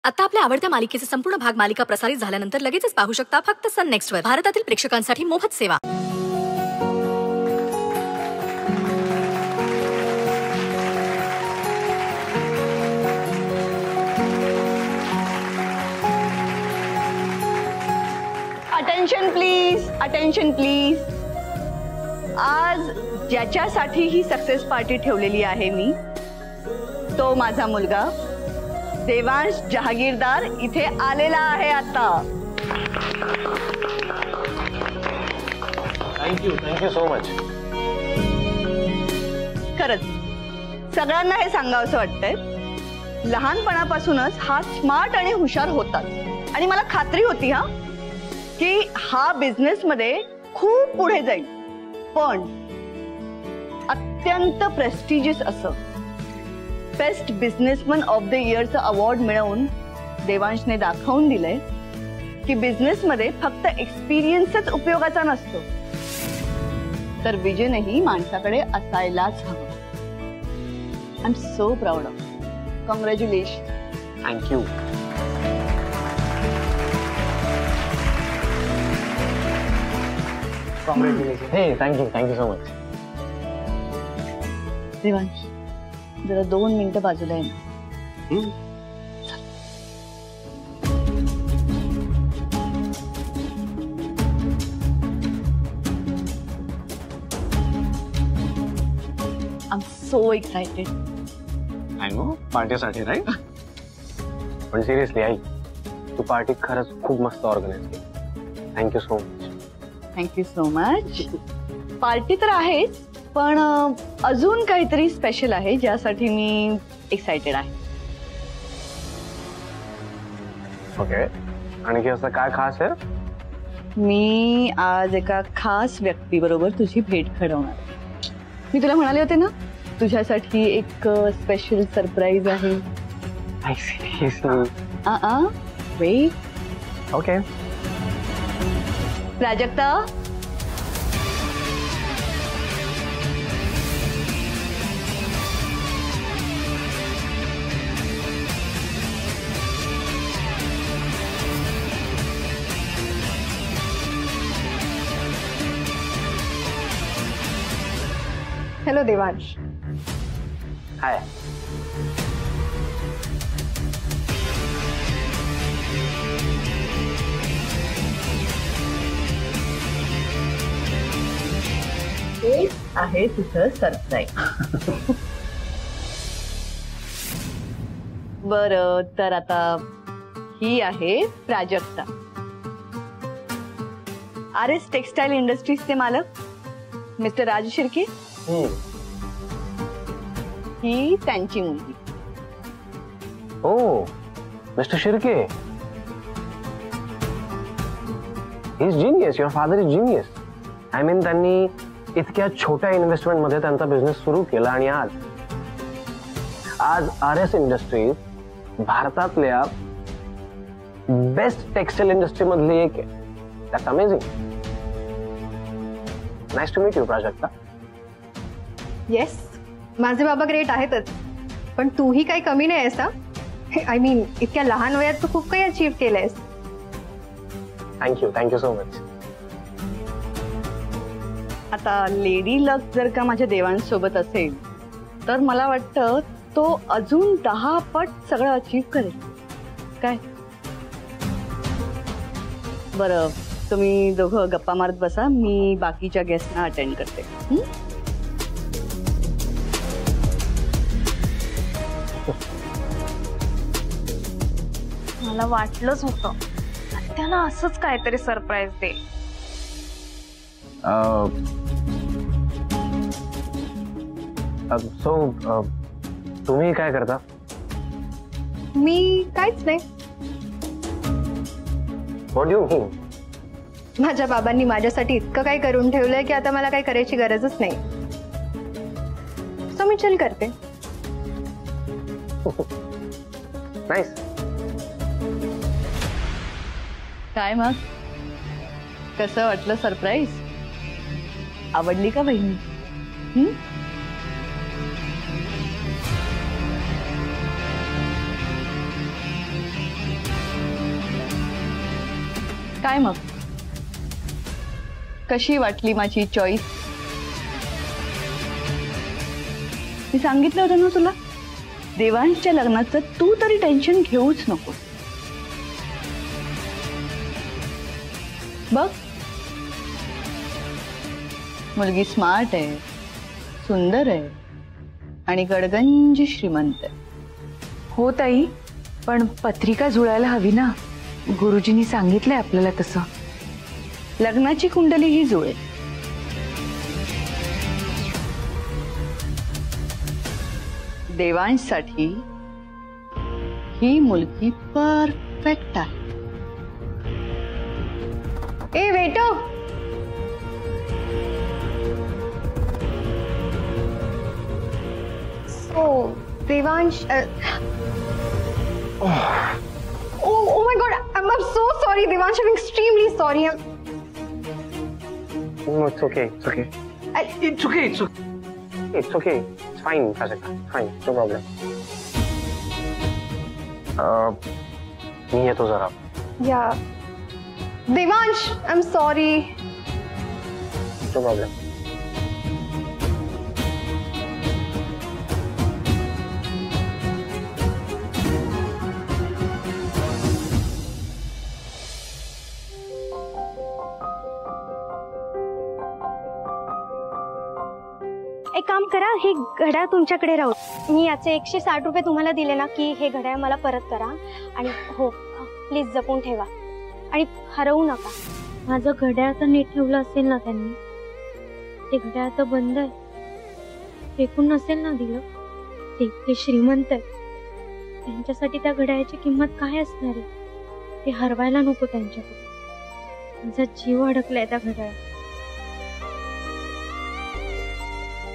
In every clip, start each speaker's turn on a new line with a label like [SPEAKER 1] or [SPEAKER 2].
[SPEAKER 1] आता आपल्या आवडत्या मालिकेचे संपूर्ण भाग मालिका प्रसारित झाल्यानंतर लगेचच पाहू शकता फक्त सन नेक्स्ट वर. भारतातील प्रेक्षकांसाठी मोफत सेवा.
[SPEAKER 2] Attention please, attention please. आज ज्याच्यासाठी ही सक्सेस पार्टी ठेवलेली आहे मी, तो माझा मुलगा देवांश जहागीरदार इथे आलेला आहे आता.
[SPEAKER 3] Thank you so much.
[SPEAKER 2] खरंच सगळ्यांना हे सांगावंसं वाटतंय, लहानपणापासूनच हा स्मार्ट आणि हुशार होताच, आणि मला खात्री होती की हा बिझनेस मध्ये खूप पुढे जाईल. पण अत्यंत प्रेस्टिजियस असं बेस्ट बिझनेसमन ऑफ द इयरचं अवॉर्ड मिळवून देवांशने दाखवून दिलंय की बिझनेस मध्ये फक्त एक्सपिरियन्सच उपयोगाचा नसतो, तर विजनही माणसाकडे असायलाच हवं. I am so proud of. Congratulation.
[SPEAKER 3] Thank you. Congratulation. हे थँक्यू सो मच.
[SPEAKER 2] देवांश जरा 2 मिनिटं बाजूला आहे ना. I am so excited.
[SPEAKER 3] I know, पार्टीसाठी राईट. पण सिरियसली आई, तू पार्टी खरंच खूप मस्त ऑर्गनाइज केली. Thank you so much.
[SPEAKER 2] Thank you so much. Party तर आहेच, पण अजून काहीतरी स्पेशल आहे ज्यासाठी मी एक्साइटेड आहे.
[SPEAKER 3] ओके, आणखी असं काय खास आहे?
[SPEAKER 2] मी आज एका खास व्यक्तीबरोबर तुझी भेट घडवणार. मी तुला म्हणाले होते ना, तुझ्यासाठी एक स्पेशल सरप्राईज आहे. Wait.
[SPEAKER 3] Okay.
[SPEAKER 2] Prajakta,
[SPEAKER 4] hello Devansh.
[SPEAKER 3] Hi.
[SPEAKER 2] हे आहे तुझं सरप्राईज. बरं, तर आता ही आहे प्राजक्ता, RS टेक्सटाईल इंडस्ट्रीजचे मालक मिस्टर राज शिर्के. ही त्यांची मुलगी.
[SPEAKER 3] Oh, mister Shirke. He is genius. Your father is genius. I mean, त्यांनी इतक्या छोट्या इन्व्हेस्टमेंट मध्ये त्यांचा बिझनेस सुरू केला, आणि आज RS इंडस्ट्रीज भारतातल्या बेस्ट टेक्सटाईल इंडस्ट्री मधली एक आहे. That's amazing. Nice to meet you Prajakta.
[SPEAKER 4] Yes, माझे बाबा ग्रेट आहेतच, पण तूही काही कमी नाही आहेस. आय मीन, इतक्या लहान वयात तू खूप काही अचीव्ह केलंयस.
[SPEAKER 3] Thank you so much.
[SPEAKER 2] आता लेडी लक जर का माझ्या देवांसोबत असेल, तर मला वाटतं तो अजून 10 पट सगळं अचीव्ह करेल. काय बरं, तुम्ही दोघं गप्पा मारत बसा, मी बाकीच्या गेस्टना अटेंड करते.
[SPEAKER 5] मला वाटलंच होतं त्यांना असंच काहीतरी सरप्राईज दे.
[SPEAKER 3] सो तुम्ही काय करता?
[SPEAKER 4] मी काहीच नाही.
[SPEAKER 3] व्हॉट डू यू मीन?
[SPEAKER 4] माझ्या बाबांनी माझ्यासाठी इतकं काही करून ठेवलंय की आता मला काही करायची गरजच नाही. सो मी चिल करते.
[SPEAKER 3] नाईस.
[SPEAKER 2] काय मग, कसं वाटलं सरप्राईज? आवडली का बहिणी? काय मग कशी वाटली माझी चॉईस? मी सांगितलं होतं ना तुला, देवांशच्या लग्नाचं तू तरी टेन्शन घेऊच नको. बघ, मुलगी स्मार्ट आहे, सुंदर आहे आणि गडगंज श्रीमंत आहे.
[SPEAKER 5] हो ताई, पण पत्रिका जुळायला हवी ना. गुरुजींनी सांगितलंय आपल्याला तसं.
[SPEAKER 2] लग्नाची कुंडली ही जुळेल. देवांशसाठी ही मुलगी परफेक्ट आहे.
[SPEAKER 4] ए waiter, so Devansh, oh my god, I'm so sorry Devansh, I'm extremely sorry.
[SPEAKER 3] No, it's okay. It's okay. It's okay. It's okay. It's okay. It's fine, Prajakta. Fine. No problem. मी येतो जरा.
[SPEAKER 4] Yeah. Devansh, I'm sorry.
[SPEAKER 3] No problem.
[SPEAKER 6] एक काम करा, हे घड्याळ तुमच्याकडे राहू. मी याचे 160 रुपये तुम्हाला दिले ना की हे घड्याळ मला परत करा. आणि हो, प्लीज जपून ठेवा आणि हरवू नका. माझं घड्याळ तर नीट ठेवलं असेल ना त्यांनी? ते घड्याळ तर बंद आहे, फेकून नसेल ना दिलं? ते श्रीमंत आहे, त्यांच्यासाठी त्या घड्याळाची किंमत काय असणार आहे? ते हरवायला नको त्यांच्याकडे. माझा जीव अडकलाय त्या घड्याळात.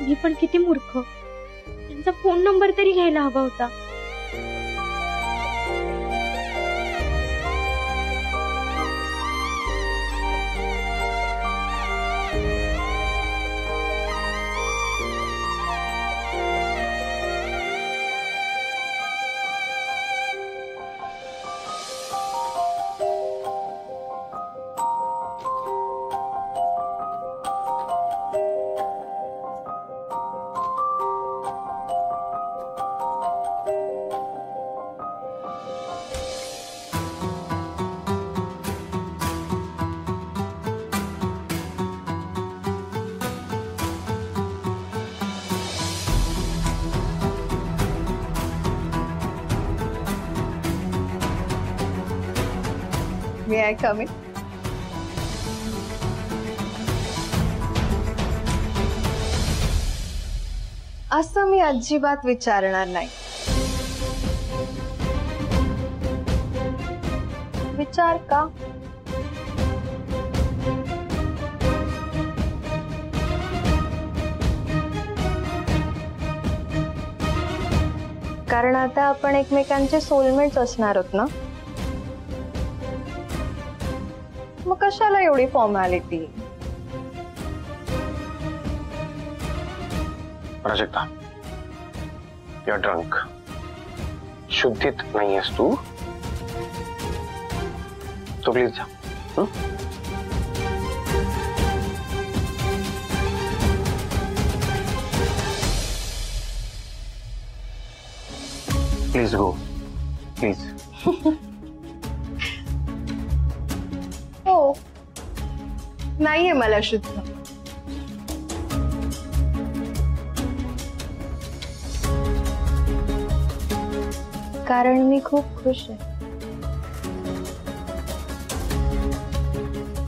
[SPEAKER 6] मी पण किती मूर्ख, त्यांचा फोन नंबर तरी घ्यायला हवा होता.
[SPEAKER 4] May I come in? असं मी अजिबात विचारणार नाही. विचार का? कारण आता आपण एकमेकांचे सोलमेट्स असणार आहोत ना. मग कशाला एवढी फॉर्मॅलिटी?
[SPEAKER 3] Prajakta, you're drunk. शुद्धीत नाहीयेस तू. तो प्लीज जा. Please go, please.
[SPEAKER 4] हो, नाहीये मला शुद्ध. कारण मी खूप खुश आहे.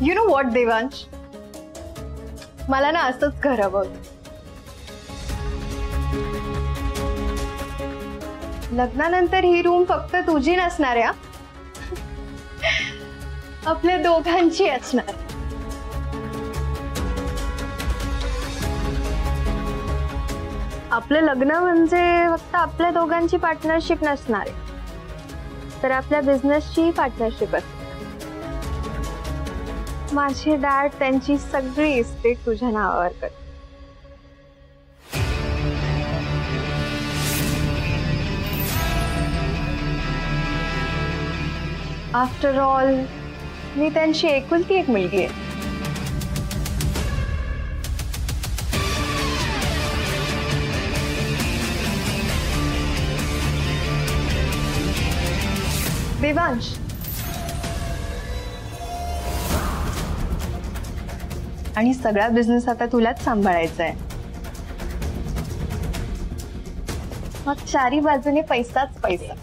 [SPEAKER 4] यू नो व्हॉट देवांश, मला ना असंच घर हवं होतं. लग्नानंतर ही रूम फक्त तुझी नसणार आहे, आपल्या दोघांची असणार. आपलं लग्न म्हणजे फक्त आपल्या दोघांची पार्टनरशिप नसणार आहे, तर आपल्या बिझनेसची पार्टनरशिप असते. माझे डॅड त्यांची सगळी इस्टेट तुझ्या नावावर करते. आफ्टर ऑल मी त्यांची एकुलती एक मुलगी आहे. देवांश, आणि सगळा बिझनेस आता तुलाच सांभाळायचा आहे. मग चारी बाजूने पैसाच पैसा.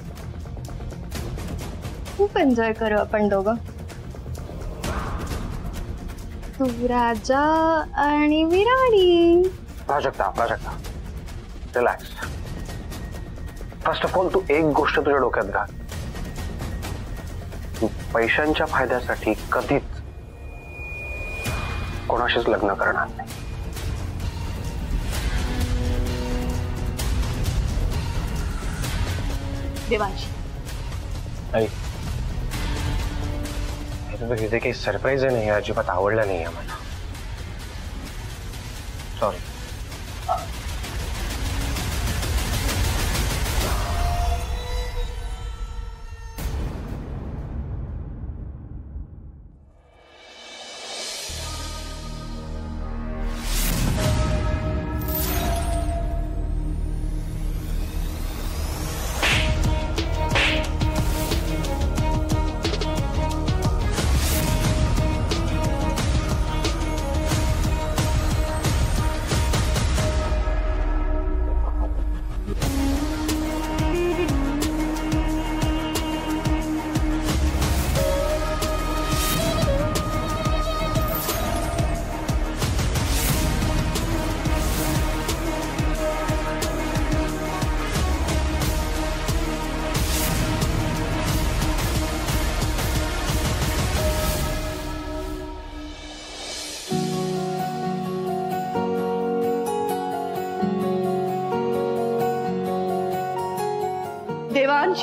[SPEAKER 4] खूप एन्जॉय करू आपण दोघं. तू राजा आणि मी राणी.
[SPEAKER 3] Prajakta relax. First of all तू एक गोष्ट तुझ्या डोक्यात घाल, तू पैशांच्या फायद्यासाठी कधीच कोणाशीच लग्न करणार नाही.
[SPEAKER 2] देवांश,
[SPEAKER 3] आई, हे जे काही सरप्राईज आहे ना, हे अजिबात आवडलं नाही आहे मला. सॉरी.
[SPEAKER 2] देवांश,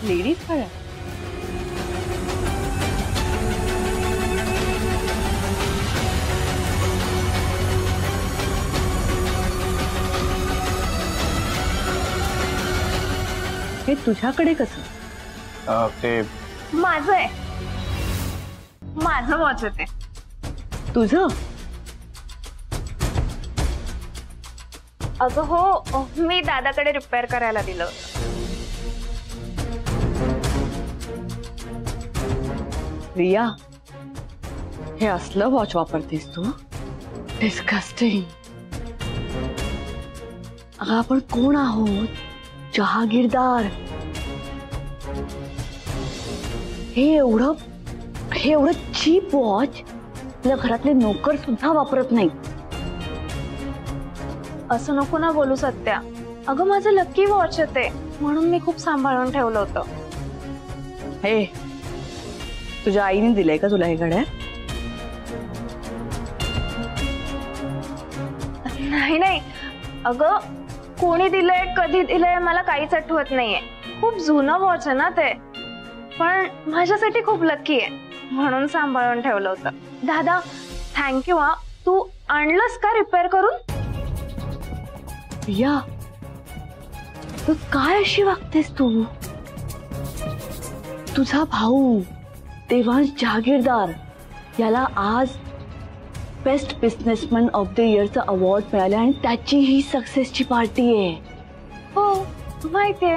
[SPEAKER 2] लेडीज खरं. हे तुझ्याकडे कसं?
[SPEAKER 3] ते
[SPEAKER 4] माझं आहे. माझं वॉच आहे ते.
[SPEAKER 2] तुझं?
[SPEAKER 4] अगं हो, मी दादाकडे रिपेअर करायला दिलं.
[SPEAKER 2] रिया, हे असलं वॉच वापरतेस तू? डिस्गस्टिंग. अगं आपण कोण आहोत? जहागीरदार. हे एवढं चीप वॉच आपल्या घरातले नोकर सुद्धा वापरत नाही.
[SPEAKER 4] असं नको ना बोलू सत्या. अगं माझं लकी वॉच आहे ते, म्हणून मी खूप सांभाळून ठेवलं होतं.
[SPEAKER 2] हे तुझ्या आईने दिलंय का तुला हे घड्याळ?
[SPEAKER 4] नाही, अगं कोणी दिलंय, कधी दिलंय मला काहीच आठवत नाहीये. खूप जुनं वॉच आहे ना ते, पण माझ्यासाठी खूप लकी आहे म्हणून सांभाळून ठेवलं होतं. दादा थँक्यू हा. तू आणलंस का रिपेअर करून?
[SPEAKER 2] या तू काय अशी वागतेस तू? तुझा भाऊ देवांश जहागीरदार याला आज बेस्ट बिझनेसमॅन ऑफ द इयरचं अवॉर्ड मिळालं आणि त्याची ही सक्सेसची पार्टी आहे.
[SPEAKER 4] हो माहितीये.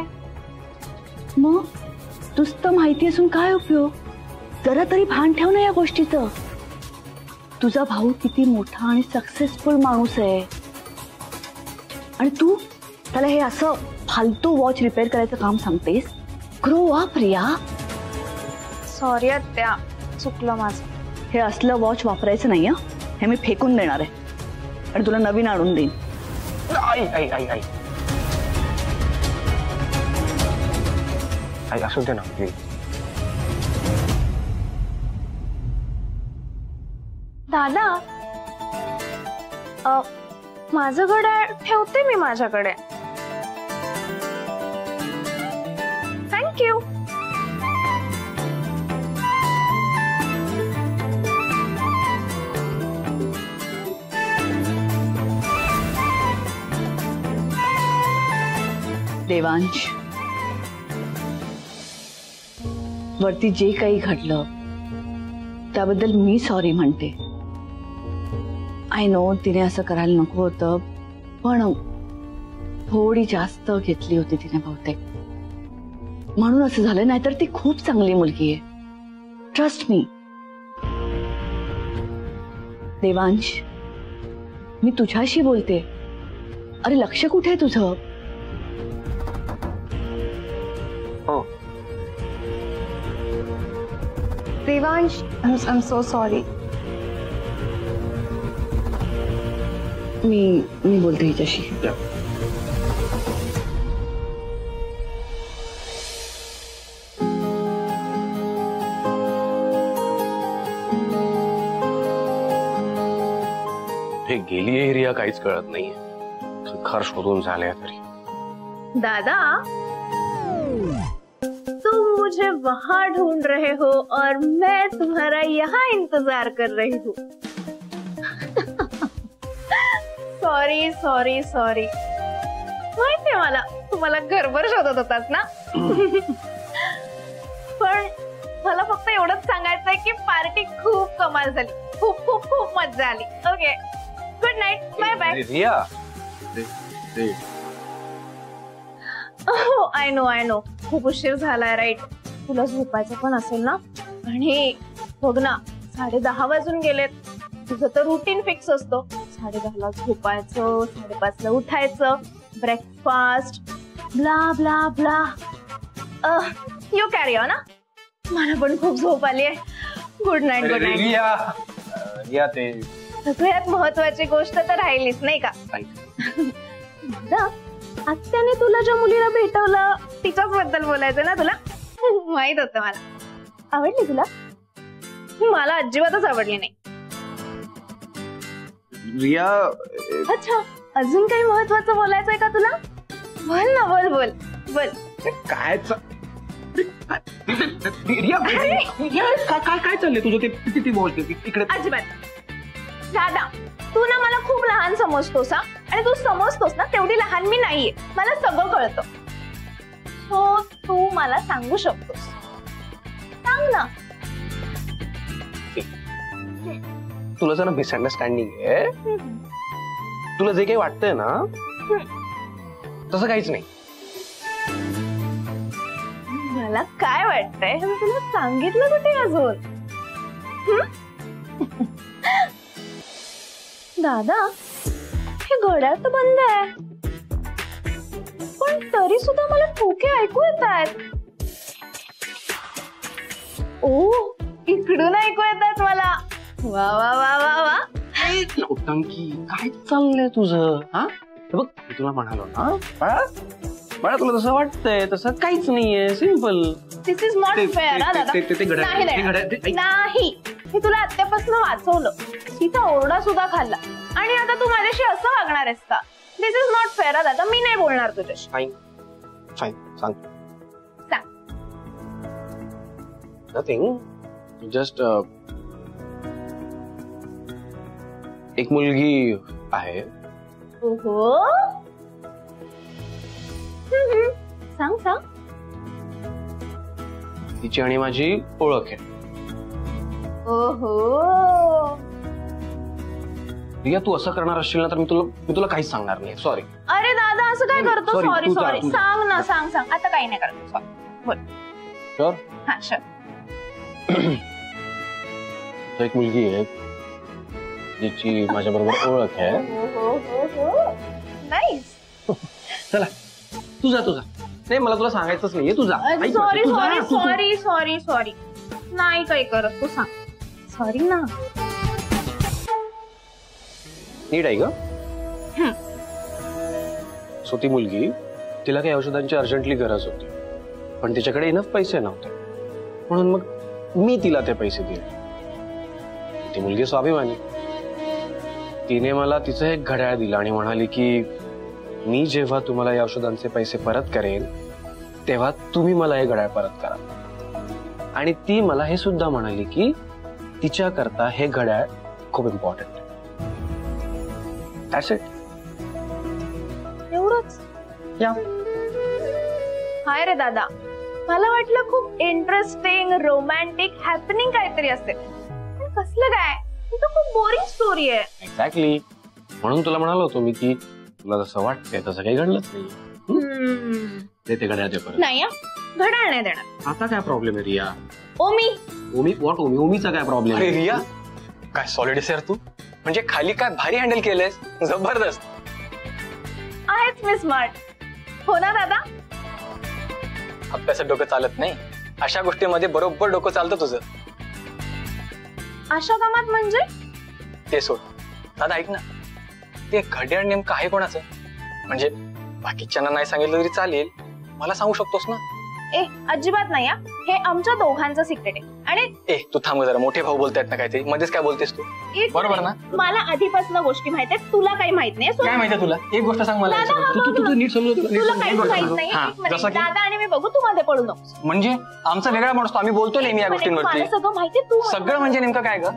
[SPEAKER 2] मग नुसतं माहिती असून काय उपयोग? जरा तरी भान ठेव ना या गोष्टीचं. तुझा भाऊ किती मोठा आणि सक्सेसफुल माणूस आहे आणि तू त्याला हे असं फालतू वॉच रिपेअर करायचं काम सांगतेस? Grow up Riya.
[SPEAKER 4] सॉरी आत्या, चुकलं माझं.
[SPEAKER 2] हे असलं वॉच वापरायचं नाही. हे मी फेकून देणार आहे आणि तुला नवीन आणून देईन.
[SPEAKER 3] आई आई आई आई आई असू दे ना प्लीज.
[SPEAKER 4] दादा माझं घड्याळ ठेवते मी माझ्याकडे. थँक्यू.
[SPEAKER 2] देवांश, वरती जे काही घडलं त्याबद्दल मी सॉरी म्हणते. आय नो तिने असं करायला नको होतं, पण थोडी जास्त घेतली होती तिने बहुतेक, म्हणून असं झालं. नाहीतर ती खूप चांगली मुलगी आहे, ट्रस्ट मी. देवांश, मी तुझ्याशी बोलते. अरे लक्ष कुठे आहे तुझं?
[SPEAKER 3] हो,
[SPEAKER 4] देवांश, I'm so sorry.
[SPEAKER 2] मी बोलते हिच्याशी.
[SPEAKER 3] हे गेली आहे रिया काहीच कळत नाहीये. घर शोधून झाले तरी.
[SPEAKER 4] दादा, तुम मुझे वहां ढूंढ रहे हो और मैं तुम्हारा यहाँ इंतजार कर रही हूँ. Sorry sorry sorry. माहितीये मला तुम्हाला घरभर शोधत होतास ना. पण मला फक्त एवढंच सांगायचंय की पार्टी खूप कमाल झाली. खूप खूप खूप मजा आली. Okay, good night, bye bye.
[SPEAKER 3] Riya,
[SPEAKER 4] I know खूप उशीर झालाय, राईट. तुला झोपायचं पण असेल ना. आणि बघ ना, 10:30 वाजून गेलेत. तुझं तर रुटीन फिक्स असतो. 10:30ला झोपायचं, 5:30ला उठायचं, breakfast, blah blah blah. You carry on ना. मला पण खूप झोप आली आहे. Good night, good night.
[SPEAKER 3] Riya, ते
[SPEAKER 4] सगळ्यात महत्वाची गोष्ट तर राहिलीच नाही का. दादा, आत्याने तुला ज्या मुलीला भेटवलं तिच्याच बद्दल बोलायचं ना तुला. माहित होतं मला. आवडली तुला? मला अजिबातच आवडली नाही.
[SPEAKER 3] रिया,
[SPEAKER 4] अच्छा, अजून काही महत्वाचं बोलायचंय का तुला? बोल ना, बोल बोल बोल.
[SPEAKER 3] काय रिया, काय चाललंय तुझं? ते किती बोलते इकडे.
[SPEAKER 4] अजिबात. दादा, तू ना मला खूप लहान समजतोस हा. आणि तू समजतोस ना तेवढी लहान मी नाहीये. मला सगळं कळतं. हो, तू मला सांगू शकतोस. सांग ना.
[SPEAKER 3] तुला जरा मिसअंडरस्टँडिंग आहे. तुला जे काही वाटतंय ना तसं काहीच नाही.
[SPEAKER 4] मला काय वाटतंय हे मी तुला सांगितलं कुठे अजून. दादा, हे घड्याळ तर बंद आहे, पण तरी सुद्धा मला ठोके ऐकू येत आहेत. ओ, इकडून ऐकू येतात मला. वा वा वा वा वा.
[SPEAKER 3] नौटंकी, काय चाललंय तुझं? हा, बघ, मी तुला म्हणालो ना, बाळा तुला तसं वाटतंय तसं काहीच नाहीये. Simple.
[SPEAKER 4] This is not fair. नाही, मी तुला आत्यापासून वाचवलं. तिचा ओरडा सुद्धा खाल्ला आणि आता तू माझ्याशी असं वागणार आहेस का? दिस इज नॉट फेअर. दादा, मी नाही बोलणार तुझ्याशी.
[SPEAKER 3] फाईन, सांग. नथिंग, जस्ट एक मुलगी आहे.
[SPEAKER 4] ओहो, सांग सांग.
[SPEAKER 3] तिची आणि माझी ओळख आहे.
[SPEAKER 4] ओहो,
[SPEAKER 3] रिया, तू असं करणार असशील ना तर मी तुला काहीच सांगणार नाही. सॉरी.
[SPEAKER 4] अरे दादा, असं काय करतो?
[SPEAKER 3] Sorry,
[SPEAKER 4] सॉरी
[SPEAKER 3] तू
[SPEAKER 4] सॉरी.
[SPEAKER 3] जा.
[SPEAKER 4] सांग ना, सांग. आता काही नाही करत. सॉरी, बोल.
[SPEAKER 3] शुअर?
[SPEAKER 4] हा, शुअर.
[SPEAKER 3] एक मुलगी आहे जिची माझ्या बरोबर ओळख आहे.
[SPEAKER 4] नाईस.
[SPEAKER 3] चला, तुझा नाही, मला तुला सांगायचंच नाहीये. तुझा.
[SPEAKER 4] Sorry sorry sorry sorry sorry. नाही काही करत. तू सांग. सॉरी ना.
[SPEAKER 3] नीट आहे ग. सो ती मुलगी, तिला काही औषधांची अर्जंटली गरज होती, पण तिच्याकडे इनफ पैसे नव्हते, म्हणून मग मी तिला ते पैसे दिले. ती मुलगी स्वाभिमानी. तिने मला तिचं एक घड्याळ दिलं आणि म्हणाली की मी जेव्हा तुम्हाला या औषधांचे पैसे परत करेन तेव्हा तुम्ही मला हे घड्याळ परत करा. आणि ती मला हे सुद्धा म्हणाली की तिच्या करता हे घड्याळ खूप इम्पॉर्टंट आहे. That's it.
[SPEAKER 4] एवढंच?
[SPEAKER 3] या.
[SPEAKER 4] हाय रे दादा, मला वाटलं खूप इंटरेस्टिंग रोमॅन्टिक हॅपनिंग काहीतरी असेल, पण कसलं काय, ही तर खूप बोरिंग स्टोरी आहे.
[SPEAKER 3] एक्झॅक्टली, म्हणून तुला म्हणालो होतो मी की तुला जसं वाटतंय तसं काही घडलंच नाही. ते घड्याळ दे परत.
[SPEAKER 4] नाही घड्याळ नाही देणार.
[SPEAKER 3] आता काय प्रॉब्लेम आहे रिया?
[SPEAKER 4] ओमी
[SPEAKER 3] ओमीचा काय प्रॉब्लेम
[SPEAKER 7] अरे
[SPEAKER 3] आहे?
[SPEAKER 7] रिया, काय सॉलिड आहेस यार तू. म्हणजे खाली काय भारी हँडल केलंयस, जबरदस्त.
[SPEAKER 4] आहेच मी स्मार्ट, हो ना दादा?
[SPEAKER 7] अभ्यासात डोकं चालत नाही, अशा गोष्टीमध्ये बरोबर डोकं चालतं तुझं.
[SPEAKER 4] अशा कामात म्हणजे?
[SPEAKER 7] ते सोड. दादा ऐक ना, ते घड्याळ नेमकं आहे कोणाचं? म्हणजे बाकीच्यांना नाही सांगितलं तरी चालेल, मला सांगू शकतोस ना?
[SPEAKER 4] अजिबात नाही. हे आमच्या दोघांचं सिक्रेट आहे. आणि
[SPEAKER 7] तू थांब जरा, मोठे भाऊ बोलतायत ना काहीतरी, मध्येच काय बोलतेस तू? बरोबर ना?
[SPEAKER 4] मला आधीपासून गोष्टी माहित आहेत, तुला काही माहित नाही.
[SPEAKER 7] काय माहितीये तुला? एक गोष्ट सांग मला.
[SPEAKER 4] दादा, हा बघ ना.
[SPEAKER 3] तू नीट समजव,
[SPEAKER 4] तुला काहीच माहित नाही.
[SPEAKER 7] हा,
[SPEAKER 4] एक मिनिट.
[SPEAKER 7] जसं की?
[SPEAKER 4] दादा आणि मी बघू, तू मध्ये पडू नको.
[SPEAKER 7] म्हणजे आमचा वेगळा माणूस तो, आम्ही बोलतोय नेहमी या गोष्टींवरती.
[SPEAKER 4] मला सगळं माहितीये, तू
[SPEAKER 7] सगळं म्हणजे नेमकं काय ग?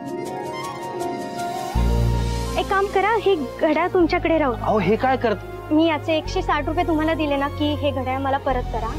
[SPEAKER 6] एक काम करा, हे घड्याळ तुमच्याकडे राहू.
[SPEAKER 3] अहो हे काय करत?
[SPEAKER 6] मी याचे 160 रुपये तुम्हाला दिले ना की हे घड्याळ मला परत करा.